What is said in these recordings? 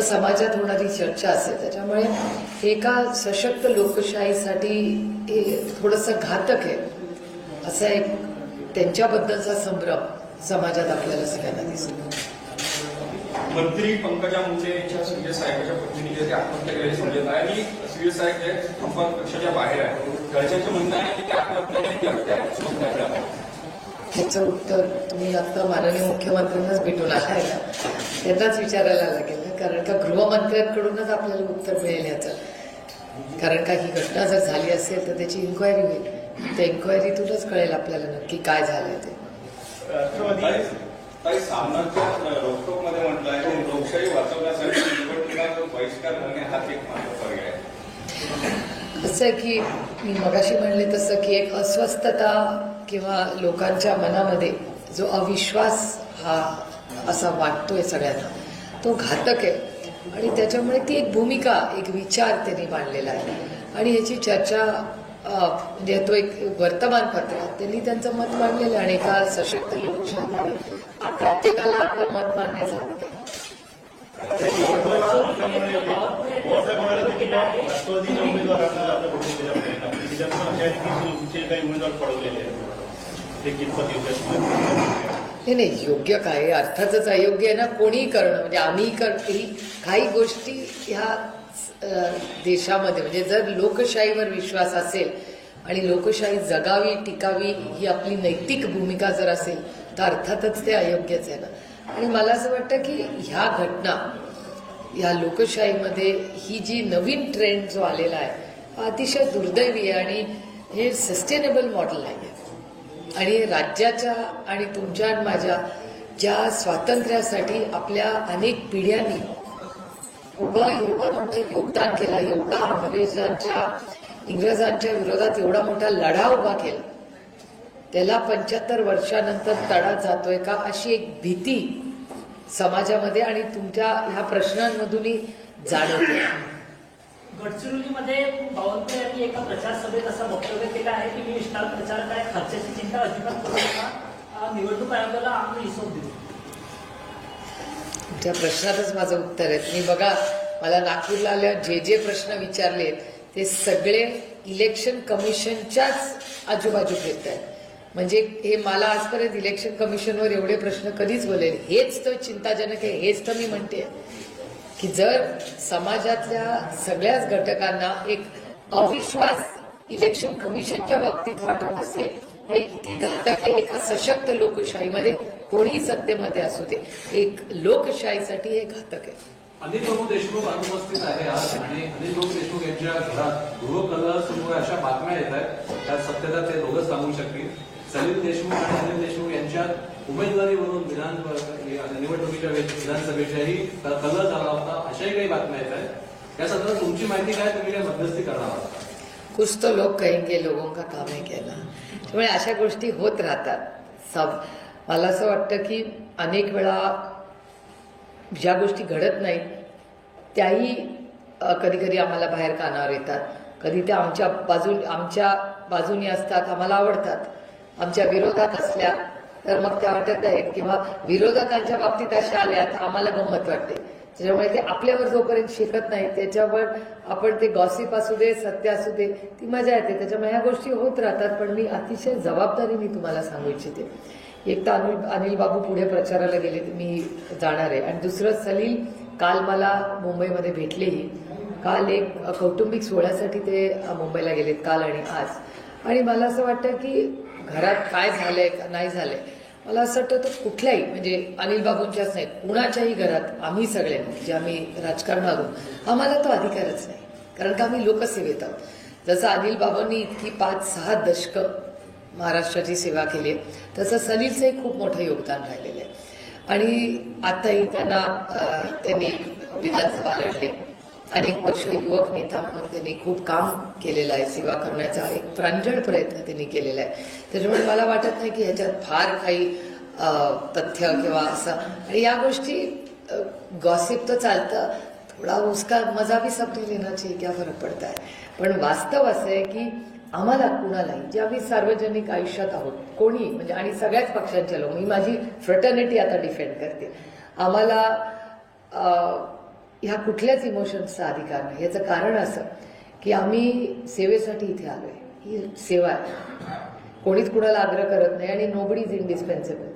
समाजात होणारी चर्चा असेल. त्याच्यामुळे एका सशक्त लोकशाहीसाठी हे थोडंसं घातक आहे असा एक त्यांच्याबद्दलचा संभ्रम समाजात आपल्याला सगळ्यांना दिसतो. मंत्री पंकजा मुंडे यांच्या सुजय साहेबांच्या पत्नीने जे आत्महत्या केल्याची समजत आहे आणि सुजय साहेब जे संपर्क कक्षाच्या बाहेर आहे, घरच्यांचं म्हणणं आहे की आत्महत्या. ह्याचं उत्तर तुम्ही आता माननीय मुख्यमंत्र्यांनाच भेटून आलाय ना, त्यांनाच विचारायला लागेल ना, कारण का गृहमंत्र्यांकडूनच आपल्याला उत्तर मिळेल याचं. कारण का ही घटना जर झाली असेल तर त्याची इन्क्वायरी होईल, त्या इन्क्वायरीतूनच कळेल आपल्याला नक्की काय झालंय ते. काही सामनाच्या रोखोकमध्ये म्हटलं आहे की लोकशाही वाचवण्यासाठी निवडणुका बहिष्कार करणे हाच एक मार्ग पर्याय आहे. असं आहे की मी मगाशी म्हणले तसं की एक अस्वस्थता किंवा लोकांच्या मनामध्ये जो अविश्वास हा असा वाटतोय सगळ्यांना, तो घातक आहे. आणि त्याच्यामुळे ती एक भूमिका, एक विचार त्यांनी मांडलेला आहे आणि ह्याची चर्चा म्हणजे तो एक वर्तमानपत्रात त्यांनी त्यांचं मत मांडलेलं आहे. आणि एका सशक्त लोकशाहीमध्ये प्रत्येकाला आपलं मत मांडण्याचं नाही योग्य काय, अर्थातच अयोग्य आहे ना कोणीही करणं. म्हणजे आम्ही काही गोष्टी ह्या देशामध्ये म्हणजे जर लोकशाहीवर विश्वास असेल आणि लोकशाही जगावी टिकावी ही आपली नैतिक भूमिका जर असेल तर अर्थातच ते अयोग्यच आहे ना. आणि मला असं वाटतं की ह्या घटना ह्या लोकशाहीमध्ये ही जी नवीन ट्रेंड जो आलेला आहे अतिशय दुर्दैवी आहे आणि हे सस्टेनेबल मॉडेल नाही आहे. आणि राज्याच्या आणि तुमच्या आणि माझ्या ज्या स्वातंत्र्यासाठी आपल्या अनेक पिढ्यांनी योगदान केलं, एवढा इंग्रजांच्या विरोधात एवढा मोठा लढा उभा केला, त्याला 75 वर्षानंतर तडा जातोय का अशी एक भीती समाजामध्ये आणि तुमच्या ह्या प्रश्नांमधूनही जाणवते. गडचिरोलीमध्ये बावनकुळे यांनी एका प्रचार सभेत असं वक्तव्य केलं आहे की मी स्टार प्रचारक आहे, खर्चाची चिंता अजिबात करू नका, निवडणूक आयोगाला आम्ही हिशोब देऊ. त्या प्रश्नातच माझं उत्तर आहे. तुम्ही बघा, मला नागपूरला आल्यावर जे प्रश्न विचारलेत ते सगळे इलेक्शन कमिशनच्याच आजूबाजू फिरत आहेत. म्हणजे हे मला आजपर्यंत इलेक्शन कमिशनवर एवढे प्रश्न कधीच बोलेल, हेच तर चिंताजनक आहे. हेच तर मी म्हणते की जर समाजातल्या सगळ्याच घटकांना एक अविश्वास इलेक्शन कमिशनच्या बाबतीत वाटत असेल, हे घातक आहे. एका सशक्त लोकशाहीमध्ये कोणीही सत्तेमध्ये असू दे, एक लोकशाहीसाठी हे घातक आहे. अनिल बाबू देशमुख अनुपस्थित आहे आज आणि अनिल बाबू देशमुख यांच्या घरात गृहकलह सुरू आहे अशा बातम्या येत आहेत. त्यात सत्यता ते दोघंच सांगू शकतील. सलील देशमुख आणि अनिल देशमुख यांच्यात उमेदवारीवरून निवडणुकीच्या विधानसभेच्याही कलह झाला होता अशाही काही बातम्या येत आहेत. या संदर्भात तुमची माहिती काय, तुम्ही काय मध्यस्थी करणार आहात? कुछ तो लोग कहेंगे लोगों का काम है कहना. त्यामुळे अशा गोष्टी होत राहतात. मला असं वाटतं की अनेक वेळा ज्या गोष्टी घडत नाहीत त्याही कधी कधी आम्हाला बाहेर कानावर येतात. कधी त्या आमच्या बाजूनी असतात, आम्हाला आवडतात. आमच्या विरोधात असल्या तर मग त्या वाटत आहेत, किंवा विरोधकांच्या बाबतीत अशा आल्या तर आम्हाला गंमत वाटते. त्याच्यामुळे ते आपल्यावर जोपर्यंत शिकत नाही त्याच्यावर आपण ते गॉसिप असू दे, सत्य असू दे, ती मजा येते. त्याच्यामुळे ह्या गोष्टी होत राहतात. पण मी अतिशय जबाबदारीने तुम्हाला सांगू इच्छिते, एक तर अनिल बाबू पुढे प्रचाराला गेले, मी जाणार आहे. आणि दुसरं, सलील काल मला मुंबईमध्ये भेटलेही. काल एक कौटुंबिक सोहळ्यासाठी ते मुंबईला गेलेत, काल आणि आज. आणि मला असं वाटतं की घरात काय झालंय का नाही झालंय, मला असं वाटतं तो कुठल्याही म्हणजे अनिल बाबूंच्याच नाही, कुणाच्याही घरात आम्ही सगळ्यांनी जे आम्ही राजकारणात आम्हाला तो अधिकारच नाही. कारण का आम्ही लोकसेवेत आहोत. जसं अनिल बाबांनी इतकी 5-6 दशकं महाराष्ट्राची सेवा केली आहे, तसं सलीलचंही खूप मोठं योगदान राहिलेलं आहे. आणि आताही त्यांनी विधानसभा लढले, अनेक वर्ष युवक नेता म्हणून त्यांनी खूप काम केलेलं आहे. सेवा करण्याचा एक प्रांजळ प्रयत्न त्यांनी केलेला आहे. त्याच्यामुळे मला वाटत नाही की ह्याच्यात फार काही तथ्य किंवा असं. आणि या गोष्टी गॉसिप तर चालतं, थोडा उसका मजा भी सबने लेना चाहिए, क्या फरक पडता है. पण वास्तव असं आहे की आम्हाला कुणालाही जे आम्ही सार्वजनिक आयुष्यात आहोत, कोणी म्हणजे आणि सगळ्याच पक्षांचे लोक, मी माझी फ्रटर्निटी आता डिफेंड करते, आम्हाला ह्या कुठल्याच इमोशन्सचा अधिकार नाही. याचं कारण असं की आम्ही सेवेसाठी इथे आलोय. ही सेवा आहे, कोणीच कुणाला आग्रह करत नाही आणि नोबडी इज इंडिस्पेन्सिबल,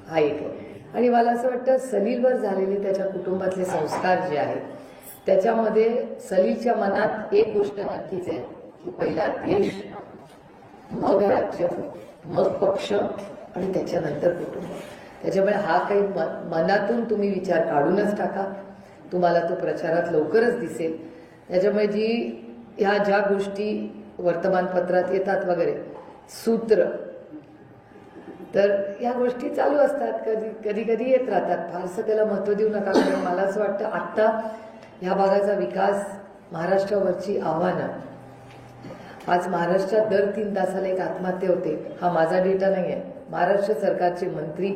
हा एक आहे. आणि मला असं वाटतं सलीलवर झालेले त्याच्या कुटुंबातले संस्कार जे आहेत त्याच्यामध्ये सलीलच्या मनात एक गोष्ट नक्कीच आहे की पहिला देश, मग राज्य, मग पक्ष आणि त्याच्यानंतर कुटुंब. त्याच्यामुळे हा काही मनातून तुम्ही विचार काढूनच टाका, तुम्हाला तो प्रचारात लवकरच दिसेल. त्याच्यामुळे ह्या ज्या गोष्टी वर्तमानपत्रात येतात वगैरे सूत्र, तर या गोष्टी चालू असतात, कधी कधी येत राहतात. फारसं त्याला महत्त्व देऊ नका. कारण मला असं वाटतं आत्ता ह्या भागाचा विकास, महाराष्ट्रावरची आव्हानं, आज महाराष्ट्रात दर 3 तासाला एक आत्महत्या होते. हा माझा डेटा नाही आहे, महाराष्ट्र सरकारचे मंत्री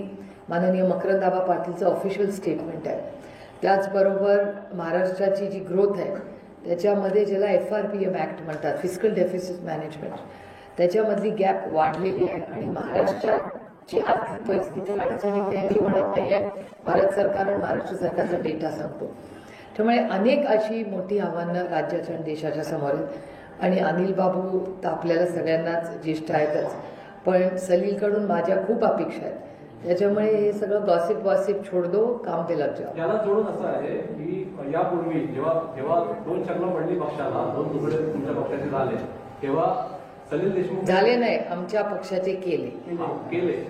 माननीय मकरंद पाटीलचं ऑफिशियल स्टेटमेंट आहे. त्याचबरोबर महाराष्ट्राची जी ग्रोथ आहे त्याच्यामध्ये ज्याला FRPM ॲक्ट म्हणतात, फिस्कल डेफिसिट मॅनेजमेंट, त्याच्यामधली गॅप वाढलेली आहे. आणि महाराष्ट्राची आर्थिक परिस्थिती म्हणत नाही आहे, भारत सरकार आणि महाराष्ट्र सरकारचा डेटा सांगतो. त्यामुळे अनेक अशी मोठी आव्हानं राज्याच्या आणि देशाच्या समोर आहेत. आणि अनिल बाबू तर आपल्याला सगळ्यांनाच ज्येष्ठ आहेतच, पण सलीलकडून माझ्या खूप अपेक्षा आहेत. त्याच्यामुळे हे सगळं गॉसिप छोड दो, काम पे लग जाओ. याला जोडून असं आहे की यापूर्वी जेव्हा 2 चक्र पडली पक्षाला, 2 तुकडे तुमच्या पक्षाचे झाले, तेव्हा सलील देशमुख झाले नाही, आमच्या पक्षाचे केले.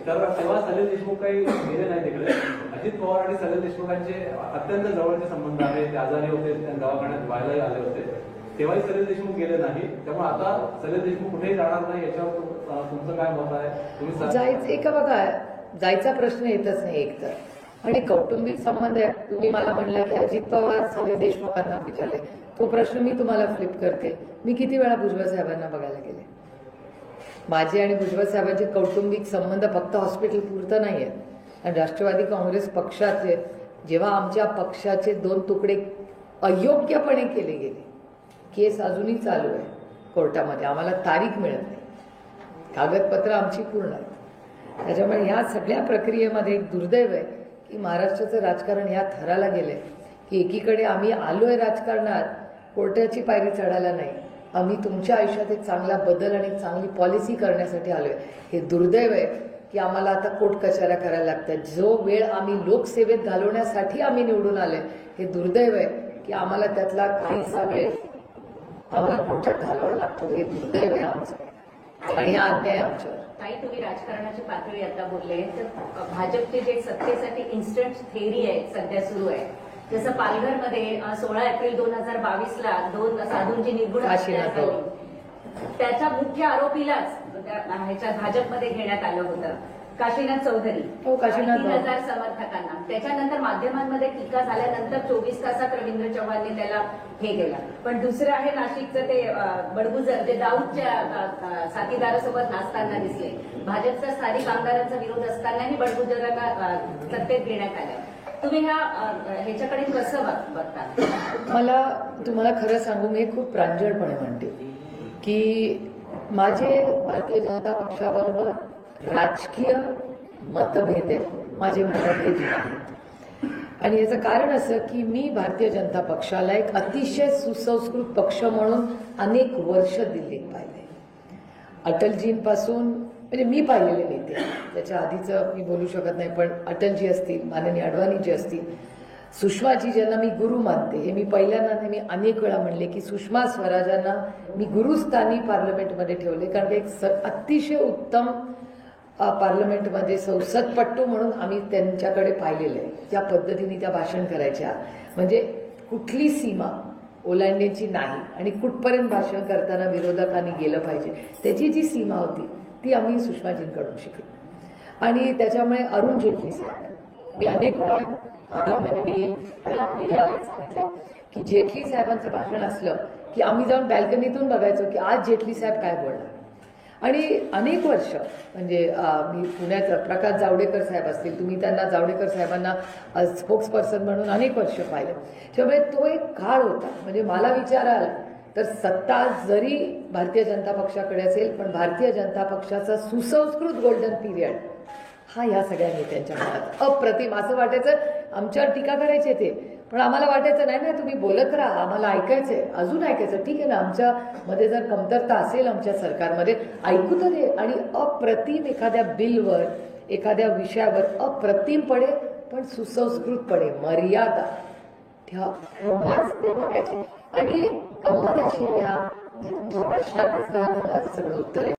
तर तेव्हा सलील देशमुख काही गेले नाही तिकडे. अजित पवार आणि सलील देशमुखांचे अत्यंत जवळचे संबंध आहेत. ते आजारी होते, त्यांना दवाखान्यात व्हायलाही आले होते, तेव्हाही सलील देशमुख गेले नाही. त्यामुळे आता सलील देशमुख कुठेही जाणार नाही, याच्यावर तुमचं काय मत आहे? तुम्ही जायचं का बघा, जायचा प्रश्न येतच नाही एकतर. आणि कौटुंबिक संबंध आहे. तुम्ही मला म्हणलं की अजित पवार सलील देशमुखांना विचारले, तो प्रश्न मी तुम्हाला फ्लिप करते. मी किती वेळा भुजबळ साहेबांना बघायला गेले. माझे आणि भुजबळ साहेबांचे कौटुंबिक संबंध फक्त हॉस्पिटल पुरतं नाही आहेत. आणि राष्ट्रवादी काँग्रेस पक्षाचे जेव्हा आमच्या पक्षाचे 2 तुकडे अयोग्यपणे केले गेले, केस अजूनही चालू आहे कोर्टामध्ये, आम्हाला तारीख मिळत नाही, कागदपत्र आमची पूर्ण आहेत. त्याच्यामुळे ह्या सगळ्या प्रक्रियेमध्ये एक दुर्दैव आहे की महाराष्ट्राचं राजकारण ह्या थराला गेलंय की एकीकडे आम्ही आलोय राजकारणात कोर्टाची पायरी चढायला नाही, आम्ही तुमच्या आयुष्यात एक चांगला बदल आणि एक चांगली पॉलिसी करण्यासाठी आलोय. हे दुर्दैव आहे की आम्हाला आता कोर्ट कचऱ्या करायला लागतात. जो वेळ आम्ही लोकसेवेत घालवण्यासाठी आम्ही निवडून आलोय, हे दुर्दैव आहे की आम्हाला त्यातला काहीसा वेळ आम्हाला कोर्टात घालवावा लागतो. हे दुर्दैव आहे आमचं आणि हा अन्याय आमच्यावर. काही तुम्ही राजकारणाची पातळी आता बोलले, तर भाजपचे जे सत्तेसाठी इन्स्टंट थेअरी आहे सध्या सुरू आहे, जसं पालघरमध्ये 16 एप्रिल 2022ला 2 साधूंची निर्गुण हत्या झाली, त्याच्या मुख्य आरोपीलाच ह्याच्या भाजपमध्ये घेण्यात आलं होतं, काशीनाथ चौधरी. हो, काशीनाथ 3000 समर्थकांना. त्याच्यानंतर माध्यमांमध्ये टीका झाल्यानंतर 24 तासात रवींद्र चव्हाणने त्याला हे केलं. पण दुसरं आहे नाशिकचं ते बडगुजर, जे दाऊदच्या साथीदारासोबत नाचताना दिसले. भाजपचा स्थानिक आमदारांचा विरोध असतानाही बडगुजरांना सत्तेत घेण्यात आलं. तुम्ही ह्याच्याकडे कसं बघता? मला तुम्हाला खरं सांगू, मी खूप प्रांजळपणे म्हणते की माझे भारतीय जनता पक्षाबरोबर राजकीय मतभेद आहेत, माझे मतभेद आहेत. आणि याचं कारण असं की मी भारतीय जनता पक्षाला एक अतिशय सुसंस्कृत पक्ष म्हणून अनेक वर्ष दिल्लीत पाहिले. अटलजींपासून, म्हणजे मी पाहिलेले नेते, त्याच्या आधीचं मी बोलू शकत नाही, पण अटलजी असतील, माननीय अडवाणीजी असतील, सुषमाजी ज्यांना मी गुरु मानते, हे मी पहिल्यांदा मी अनेक वेळा म्हणले की सुषमा स्वराजांना मी गुरुस्थानी पार्लमेंटमध्ये ठेवले, कारण ते एक अतिशय उत्तम पार्लमेंटमध्ये संसदपट्टू म्हणून आम्ही त्यांच्याकडे पाहिलेलं आहे. ज्या पद्धतीने त्या भाषण करायच्या, म्हणजे कुठली सीमा ओलांडण्याची नाही आणि कुठपर्यंत भाषण करताना विरोधकांनी गेलं पाहिजे, त्याची जी सीमा होती ती आम्ही सुषमाजींकडून शिकलो. आणि त्याच्यामुळे अरुण जेटली साहेब, मी अनेक की जेटली साहेबांचं भाषण असलं की आम्ही जाऊन बॅल्कनीतून बघायचो की आज जेटली साहेब काय बोलणार. आणि अनेक वर्ष, म्हणजे मी पुण्यात प्रकाश जावडेकर साहेब असतील, तुम्ही त्यांना जावडेकर साहेबांना स्पोक्स पर्सन म्हणून अनेक वर्ष पाहिलं. त्यामुळे तो एक काळ होता. म्हणजे मला विचाराल तर सत्ता जरी भारतीय जनता पक्षाकडे असेल, पण भारतीय जनता पक्षाचा सुसंस्कृत गोल्डन पिरियड हा ह्या सगळ्या नेत्यांच्या मनात अप्रतिम. असं वाटायचं आमच्यावर टीका करायचे ते, पण आम्हाला वाटायचं नाही तुम्ही बोलत राहा, आम्हाला ऐकायचंय, अजून ऐकायचं. ठीक आहे ना, आमच्या मध्ये जर कमतरता असेल आमच्या सरकारमध्ये, ऐकू तर दे. आणि अप्रतिम एखाद्या बिलवर, एखाद्या विषयावर अप्रतिमपणे पण सुसंस्कृतपणे मर्यादा ठेवा आणि गंमत अशी या प्रश्नाचं सगळं उत्तर आहे.